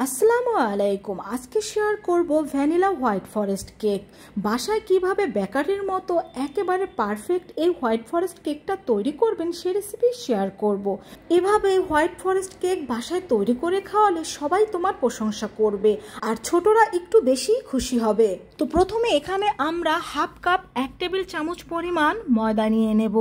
আসসালামু আলাইকুম। আজকে শেয়ার করব ভ্যানিলা হোয়াইট ফরেস্ট কেক। বাসায় কিভাবে বেকারির মতো একেবারে পারফেক্ট এই হোয়াইট ফরেস্ট কেকটা তৈরি করবেন সে রেসিপি শেয়ার করব। এভাবে হোয়াইট ফরেস্ট কেক বাসায় তৈরি করে খাওয়ালে সবাই তোমার প্রশংসা করবে আর ছোটরা একটু বেশি খুশি হবে। তো প্রথমে এখানে আমরা হাফ কাপ 1 টেবিল চামচ পরিমাণ ময়দা নিয়ে নেব।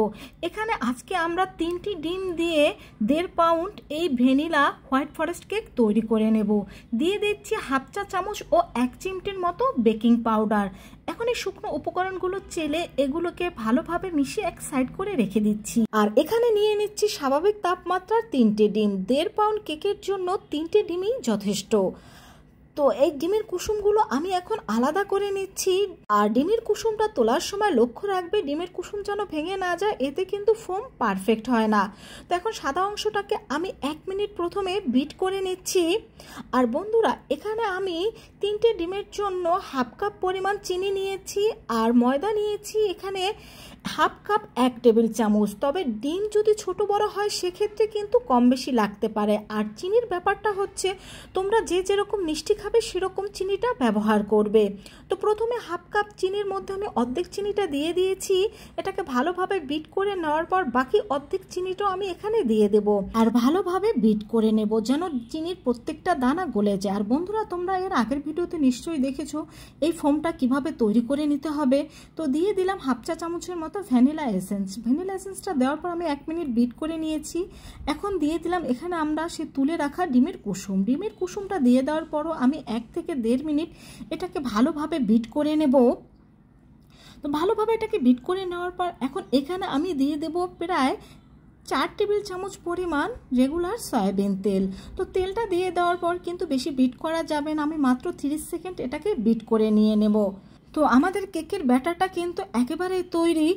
এখানে আজকে আমরা 3টি ডিম দিয়ে 1.5 পাউন্ড এই ভ্যানিলা হোয়াইট ফরেস্ট কেক তৈরি করে নেব। দিয়ে দিচ্ছি হাফ চা চামচ ও 1 চিমটির মতো বেকিং পাউডার। এখন এই শুকনো উপকরণগুলো চেলে এগুলোকে ভালোভাবে মিশিয়ে এক সাইড করে রেখে দিচ্ছি। আর এখানে নিয়ে নিচ্ছি স্বাভাবিক তাপমাত্রার 3টে ডিম। 1.5 পাউন্ড কেকের জন্য 3টে ডিমই যথেষ্ট। তো এই ডিমের কুসুমগুলো আমি এখন আলাদা করে নিচ্ছি। আর ডিমের কুসুমটা তোলার সময় লক্ষ্য রাখবে ডিমের কুসুম যেন ভেঙে না যায়, এতে কিন্তু ফোম পারফেক্ট হয় না। তো এখন সাদা অংশটাকে আমি 1 মিনিট প্রথমে বিট করে নিচ্ছি। আর বন্ধুরা, এখানে আমি 3টে ডিমের জন্য হাফ কাপ পরিমাণ চিনি নিয়েছি আর ময়দা নিয়েছি এখানে হাফ কাপ 1 টেবিল চামচ। তবে ডিম যদি ছোট বড় হয় সেক্ষেত্রে কিন্তু কম বেশি লাগতে পারে। আর চিনির ব্যাপারটা হচ্ছে তোমরা যে যেরকম মিষ্টি খাবে সেরকম চিনিটা ব্যবহার করবে। তো প্রথমে হাফ কাপ চিনির মধ্যে আমি অর্ধেক চিনিটা দিয়ে দিয়েছি। এটাকে ভালোভাবে বিট করে নেওয়ার পর বাকি অর্ধেক চিনিটাও আমি এখানে দিয়ে দেব আর ভালোভাবে বিট করে নেব যেন চিনির প্রত্যেকটা দানা গলে যায়। আর বন্ধুরা, তোমরা এর আগের ভিডিওতে নিশ্চয়ই দেখেছো এই ফোমটা কিভাবে তৈরি করে নিতে হবে। তো দিয়ে দিলাম হাফ চা চামচের মতো ভ্যানিলা এসেন্স। ভ্যানিলা এসেন্সটা দেওয়ার পর আমি 1 মিনিট বিট করে নিয়েছি। এখন দিয়ে দিলাম এখানে আমরা সে তুলে রাখা ডিমের কুসুম। ডিমের কুসুমটা দিয়ে দেওয়ার পরও আমি 1 থেকে 1.5 মিনিট এটাকে ভালোভাবে বিট করে নেব। তো ভালোভাবে এটাকে বিট করে নেওয়ার পর এখন এখানে আমি দিয়ে দেব প্রায় 4 টেবিল চামচ পরিমাণ রেগুলার সয়াবিন তেল। তো তেলটা দিয়ে দেওয়ার পর কিন্তু বেশি বিট করা যাবে না, আমি মাত্র 30 সেকেন্ড এটাকে বিট করে নিয়ে নেব। তো আমাদের কেকের ব্যাটারটা কিন্তু একেবারেই তৈরি।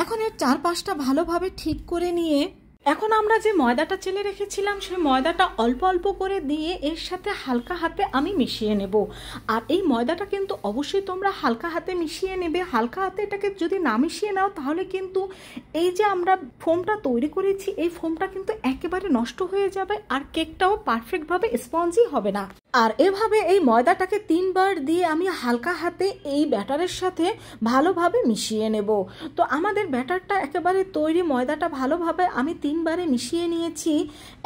এখন এর চারপাশটা ভালোভাবে ঠিক করে নিয়ে এখন আমরা যে ময়দাটা চেলে রেখেছিলাম সেই ময়দাটা অল্প অল্প করে দিয়ে এর সাথে হালকা হাতে আমি মিশিয়ে নেব। আর এই ময়দাটা কিন্তু অবশ্যই তোমরা হালকা হাতে মিশিয়ে নেবে। হালকা হাতে এটাকে যদি না মিশিয়ে নাও তাহলে কিন্তু এই যে আমরা ফোমটা তৈরি করেছি এই ফোমটা কিন্তু একেবারে নষ্ট হয়ে যাবে আর কেকটাও পারফেক্টভাবে স্পঞ্জি হবে না। আর এভাবে এই ময়দাটাকে 3 বার দিয়ে আমি হালকা হাতে এই ব্যাটারের সাথে ভালোভাবে মিশিয়ে নেব। তো আমাদের ব্যাটারটা একেবারে তৈরি, ময়দাটা ভালোভাবে আমি 3 বারে মিশিয়ে নিয়েছি।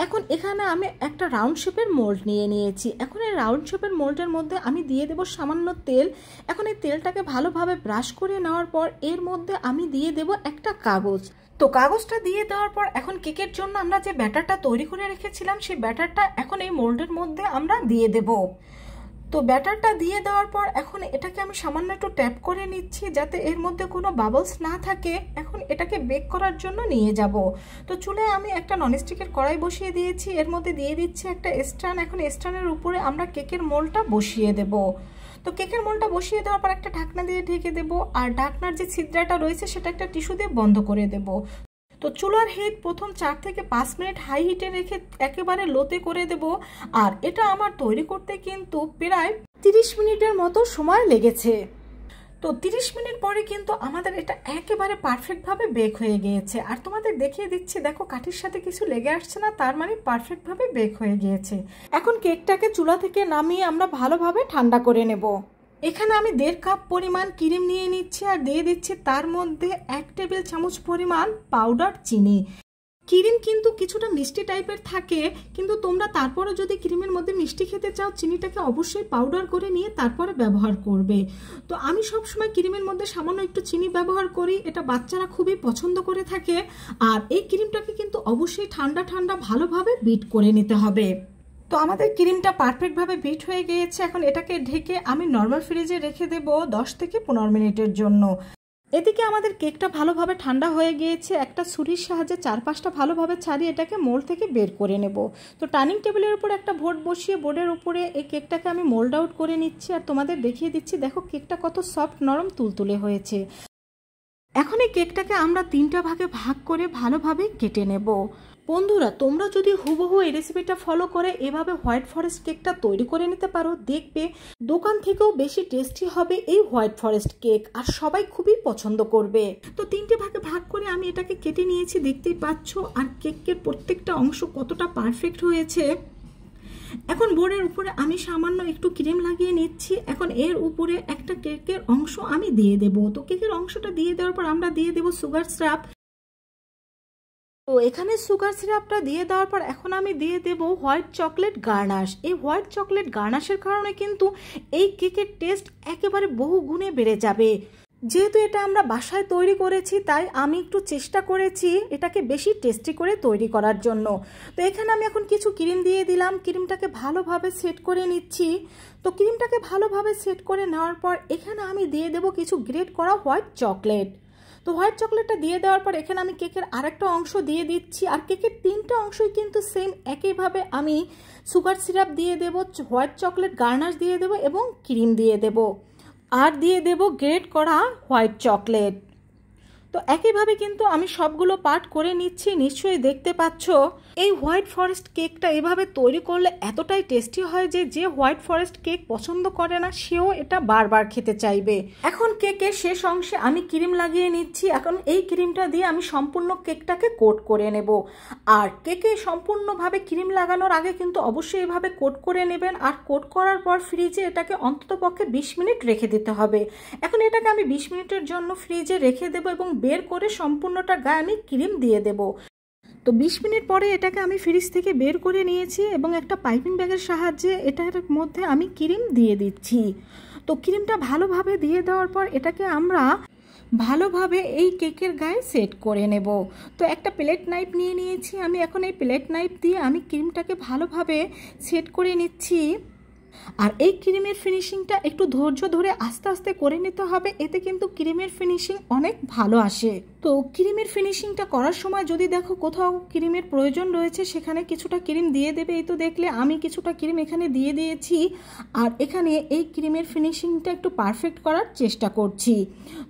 এখন এখানে আমি একটা রাউন্ড শেপের মোল্ড নিয়ে নিয়েছি। এখন এই রাউন্ড শেপের মোল্ডের মধ্যে আমি দিয়ে দেব সামান্য তেল। এখন এই তেলটাকে ভালোভাবে ব্রাশ করে নেওয়ার পর এর মধ্যে আমি দিয়ে দেব একটা কাগজ। তো কাগজটা দিয়ে দেওয়ার পর এখন কেকের জন্য আমরা যে ব্যাটারটা তৈরি করে রেখেছিলাম সেই ব্যাটারটা এখন এই মোল্ডের মধ্যে আমরা দিয়ে দেব। তো ব্যাটারটা দিয়ে দেওয়ার পর এখন এটাকে আমি সামান্য একটু ট্যাপ করে নিচ্ছি যাতে এর মধ্যে কোনো বাবলস না থাকে। এখন এটাকে বেক করার জন্য নিয়ে যাব। তো চুলায় আমি একটা ননস্টিকের কড়াই বসিয়ে দিয়েছি, এর মধ্যে দিয়ে দিচ্ছি একটা স্ট্যান্ড। এখন স্ট্যান্ডের উপরে আমরা কেকের মোল্ডটা বসিয়ে দেব। তো কেকের মোল্ডটা বসিয়ে দেওয়ার পর একটা ঢাকনা দিয়ে ঢেকে দেব আর ঢাকনার যে ছিদ্রটা রয়েছে সেটা একটা টিস্যু দিয়ে বন্ধ করে দেব। তো চুলার হিট প্রথম 4 থেকে 5 মিনিট হাই হিটে রেখে একেবারে লোতে করে দেব। আর এটা আমার তৈরি করতে কিন্তু প্রায় 30 মিনিটের মতো সময় লেগেছে। তো 30 মিনিট পরে কিন্তু আমাদের এটা একেবারে পারফেক্টভাবে বেক হয়ে গিয়েছে। আর তোমাদের দেখিয়ে দিচ্ছি, দেখো কাঠির সাথে কিছু লেগে আসছে না, তার মানে পারফেক্টভাবে বেক হয়ে গিয়েছে। এখন কেকটাকে চুলা থেকে নামিয়ে আমরা ভালোভাবে ঠান্ডা করে নেব। এখানে আমি 1.5 কাপ পরিমাণ ক্রিম নিয়ে নিচ্ছি আর দিয়ে দিচ্ছি তার মধ্যে 1 টেবিল চামচ পরিমাণ পাউডার চিনি। ক্রিম কিন্তু কিছুটা মিষ্টি টাইপের থাকে, কিন্তু তোমরা তারপরে যদি ক্রিমের মধ্যে মিষ্টি খেতে চাও চিনিটাকে অবশ্যই পাউডার করে নিয়ে তারপরে ব্যবহার করবে। তো আমি সবসময় ক্রিমের মধ্যে সামান্য একটু চিনি ব্যবহার করি, এটা বাচ্চারা খুবই পছন্দ করে থাকে। আর এই ক্রিমটাকে কিন্তু অবশ্যই ঠান্ডা ঠান্ডা ভালোভাবে বিট করে নিতে হবে। তো আমাদের ক্রিমটা পারফেক্টভাবে বিট হয়ে গিয়েছে। এখন এটাকে ঢেকে আমি নর্মাল ফ্রিজে রেখে দেব 10 থেকে 15 মিনিটের জন্য। এদিকে আমাদের কেকটা ভালোভাবে ঠান্ডা হয়ে গিয়েছে। একটা ছুরির সাহায্যে চারপাশটা ভালোভাবে ছাড়িয়ে এটাকে মোল্ড থেকে বের করে নেব। তো টার্নিং টেবিলের উপর একটা বোর্ড বসিয়ে বোর্ডের উপরে এই কেকটাকে আমি মোল্ড আউট করে নিচ্ছি আর তোমাদের দেখিয়ে দিচ্ছি, দেখো কেকটা কত সফট নরম তুলতুলে হয়েছে। এখন এই কেকটাকে আমরা 3টা ভাগে ভাগ করে ভালোভাবে কেটে নেব। বন্ধুরা, তোমরা যদি হুবহু এই রেসিপিটা ফলো করে এভাবে হোয়াইট ফরেস্ট কেকটা তৈরি করে নিতে পারো, দেখবে দোকান থেকেও বেশি টেস্টি হবে এই হোয়াইট ফরেস্ট কেক আর সবাই খুবই পছন্দ করবে। তো 3টে ভাগে ভাগ করে আমি এটাকে কেটে নিয়েছি, দেখতেই পাচ্ছ। আর কেকের প্রত্যেকটা অংশ কতটা পারফেক্ট হয়েছে। এখন বোর্ডের উপরে আমি সামান্য একটু ক্রিম লাগিয়ে নিচ্ছি। এখন এর উপরে একটা কেকের অংশ আমি দিয়ে দেব। তো কেকের অংশটা দিয়ে দেওয়ার পর আমরা দিয়ে দেব সুগার সিরাপ। তো এখানে সুগার সিরাপটা দিয়ে দেওয়ার পর এখন আমি দিয়ে দেব হোয়াইট চকলেট গার্নাশ। এই হোয়াইট চকলেট গার্নাশের কারণে কিন্তু এই কেকের টেস্ট একেবারে বহু গুণে বেড়ে যাবে। যেহেতু এটা আমরা বাসায় তৈরি করেছি তাই আমি একটু চেষ্টা করেছি এটাকে বেশি টেস্টি করে তৈরি করার জন্য। তো এখানে আমি এখন কিছু ক্রিম দিয়ে দিলাম, ক্রিমটাকে ভালোভাবে সেট করে নিচ্ছি। তো ক্রিমটাকে ভালোভাবে সেট করে নেওয়ার পর এখানে আমি দিয়ে দেব কিছু গ্রেট করা হোয়াইট চকলেট। তো হোয়াইট চকলেটটা দিয়ে দেওয়ার পর এখানে আমি কেকের আরেকটা অংশ দিয়ে দিচ্ছি। আর কেকের 3টা অংশই কিন্তু সেম একইভাবে আমি সুগার সিরাপ দিয়ে দেব, হোয়াইট চকলেট গার্নাশ দিয়ে দেব এবং ক্রিম দিয়ে দেব, আর দিয়ে দেব গ্রেট করা হোয়াইট চকলেট। তো একইভাবে কিন্তু আমি সবগুলো পার্ট করে নিচ্ছি। নিশ্চয়ই দেখতে পাচ্ছ এই হোয়াইট ফরেস্ট কেকটা এভাবে তৈরি করলে এতটাই টেস্টি হয় যে যে হোয়াইট ফরেস্ট কেক পছন্দ করে না সেও এটা বারবার খেতে চাইবে। এখন কেকের শেষ অংশে আমি ক্রিম লাগিয়ে নিচ্ছি। এখন এই ক্রিমটা দিয়ে আমি সম্পূর্ণ কেকটাকে কোট করে নেব। আর কেকে সম্পূর্ণভাবে ক্রিম লাগানোর আগে কিন্তু অবশ্যই এভাবে কোট করে নেবেন। আর কোট করার পর ফ্রিজে এটাকে অন্ততপক্ষে 20 মিনিট রেখে দিতে হবে। এখন এটাকে আমি 20 মিনিটের জন্য ফ্রিজে রেখে দেবো এবং বের করে সম্পূর্ণটা গায়ে আমি ক্রিম দিয়ে দেব। তো 20 মিনিট পরে এটাকে আমি ফ্রিজ থেকে বের করে নিয়েছি এবং একটা পাইপিং ব্যাগের সাহায্যে এটার মধ্যে আমি ক্রিম দিয়ে দিচ্ছি। তো ক্রিমটা ভালোভাবে দিয়ে দেওয়ার পর এটাকে আমরা ভালোভাবে এই কেকের গায়ে সেট করে নেব। তো একটা প্লেট নাইফ নিয়ে নিয়েছি আমি। এখন এই প্লেট নাইফ দিয়ে আমি ক্রিমটাকে ভালোভাবে সেট করে নিচ্ছি। আর এই ক্রিমের ফিনিশিংটা একটু ধৈর্য ধরে আস্তে আস্তে করে নিতে হবে, এতে কিন্তু ক্রিমের ফিনিশিং অনেক ভালো আসে। তো ক্রিমের ফিনিশিংটা করার সময় যদি দেখো কোথাও ক্রিমের প্রয়োজন রয়েছে সেখানে কিছুটা ক্রিম দিয়ে দেবে। এই তো দেখলে আমি কিছুটা ক্রিম এখানে দিয়ে দিয়েছি। আর এখানে এই ক্রিমের ফিনিশিংটা একটু পারফেক্ট করার চেষ্টা করছি।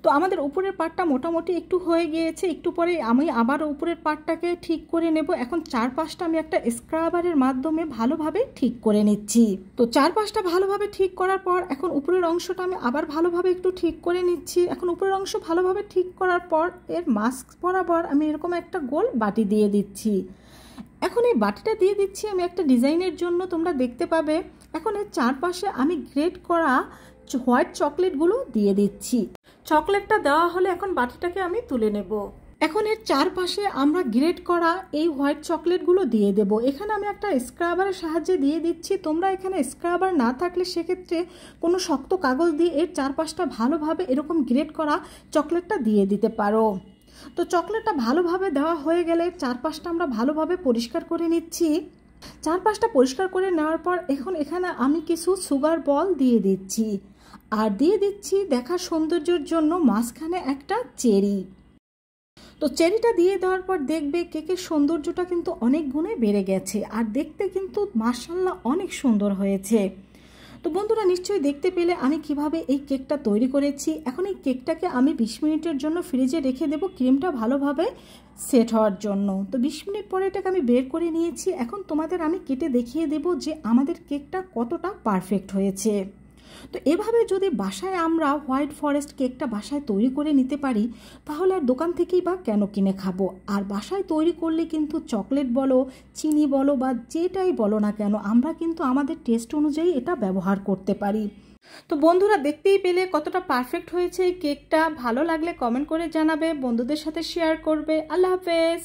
তো আমাদের উপরের পার্টটা মোটামুটি একটু হয়ে গিয়েছে, একটু পরে আমি আবার উপরের পার্টটাকে ঠিক করে নেব। এখন চারপাশটা আমি একটা স্ক্রাবারের মাধ্যমে ভালোভাবে ঠিক করে নিচ্ছি। তো চারপাশটা ভালোভাবে ঠিক করার পর এখন উপরের অংশটা আমি আবার ভালোভাবে একটু ঠিক করে নিচ্ছি। এখন উপরের অংশ ভালোভাবে ঠিক করার পর এর মাস্ক বরাবর আমি এরকম একটা গোল বাটি দিয়ে দিচ্ছি। এখন এই বাটিটা দিয়ে দিচ্ছি আমি একটা ডিজাইনের জন্য, তোমরা দেখতে পাবে। এখন এর চারপাশে আমি গ্রেট করা হোয়াইট চকলেটগুলো দিয়ে দিচ্ছি। চকলেটটা দেওয়া হলে এখন বাটিটাকে আমি তুলে নেব। এখন এর চারপাশে আমরা গ্রেট করা এই হোয়াইট চকলেটগুলো দিয়ে দেব। এখানে আমি একটা স্ক্রাবারের সাহায্যে দিয়ে দিচ্ছি। তোমরা এখানে স্ক্রাবার না থাকলে সেক্ষেত্রে কোনো শক্ত কাগজ দিয়ে এর চারপাশটা ভালোভাবে এরকম গ্রেট করা চকলেটটা দিয়ে দিতে পারো। তো চকলেটটা ভালোভাবে দেওয়া হয়ে গেলে চারপাশটা আমরা ভালোভাবে পরিষ্কার করে নিচ্ছি। চারপাশটা পরিষ্কার করে নেওয়ার পর এখন এখানে আমি কিছু সুগার বল দিয়ে দিচ্ছি। আর দিয়ে দিচ্ছি দেখার সৌন্দর্যের জন্য মাঝখানে একটা চেরি। তো চেরিটা দিয়ে দেওয়ার পর দেখবে কেকের সৌন্দর্যটা কিন্তু অনেক গুণে বেড়ে গেছে আর দেখতে কিন্তু মাশাআল্লাহ অনেক সুন্দর হয়েছে। তো বন্ধুরা নিশ্চয়ই দেখতে পেলে আমি কিভাবে এই কেকটা তৈরি করেছি। এখন এই কেকটাকে আমি 20 মিনিটের জন্য ফ্রিজে রেখে দেব ক্রিমটা ভালোভাবে সেট হওয়ার জন্য। তো 20 মিনিট পরে এটাকে আমি বের করে নিয়েছি। এখন তোমাদের আমি কেটে দেখিয়ে দেব যে আমাদের কেকটা কতটা পারফেক্ট হয়েছে। তো এভাবে যদি বাসায় আমরা হোয়াইট ফরেস্ট কেকটা বাসায় তৈরি করে নিতে পারি তাহলে আর দোকান থেকেই বা কেন কিনে খাবো। আর বাসায় তৈরি করলে কিন্তু চকলেট বলো, চিনি বলো বা যেটাই বলো না কেন আমরা কিন্তু আমাদের টেস্ট অনুযায়ী এটা ব্যবহার করতে পারি। তো বন্ধুরা দেখতেই পেলে কতটা পারফেক্ট হয়েছে এই কেকটা। ভালো লাগলে কমেন্ট করে জানাবে, বন্ধুদের সাথে শেয়ার করবে। আল্লাহ হাফেজ।